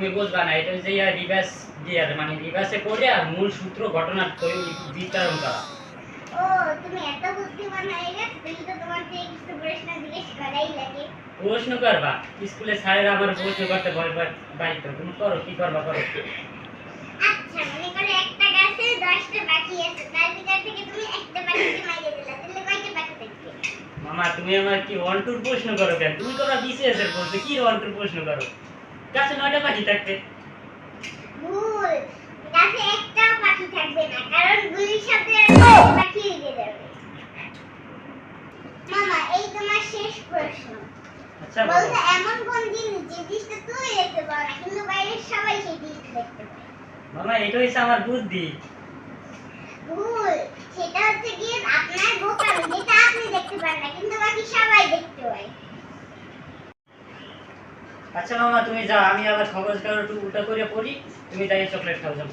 তুমি বুঝবা না, এটা যে রিভার্স দিয়ে মানে রিভার্সে করে আর মূল সূত্র ঘটনা বিস্তারণ করা। ও তুমি এত বুদ্ধিমান হয়ে গেছো, তুমি তো তোমার থেকে কিছু প্রশ্ন জিজ্ঞেস করাই লাগে। প্রশ্ন করবা? স্কুলে স্যারেরা আমার প্রশ্ন করতে ভয় পায়, বাইতো তুমি করো, কি করবা করো। আচ্ছা মনে করো একটা গাছে 10টা পাখি আছে, তার ভিতর থেকে তুমি একটা পাখিকে মাইরে দিলা, তাহলে কয়টা পাখি থাকবে? মামা তুমি আমার কি ওয়ান টুর প্রশ্ন করো কেন? তুমি তো না বিসিএস এর প্রশ্ন, কি ওয়ান টুর প্রশ্ন করো? গাছে 9টা পাখি থাকবে। ভুল, গাছে একটা পাখি থাকবে না, কারণ গুলির শব্দে পাখি উড়ে যাবে। মামা এই তোমার শেষ প্রশ্ন। আচ্ছা বলতে এমন কোন জিনিস যে জিনিসটা তুই দেখতে পাও না কিন্তু বাইরের সবাই সেই জিনিসটা দেখতে পায়? মামা এটা হইছে আমার বুদ্ধি। ভুল, সেটা হচ্ছে কি আপনার বোকামি, যেটা আপনি দেখতে পান না কিন্তু বাকি সবাই দেখতে পায়। আচ্ছা মামা তুমি যাও, আমি আবার খবর কাগজ উল্টা করে পড়ি, তুমি তাই চকলেট খাও যাও।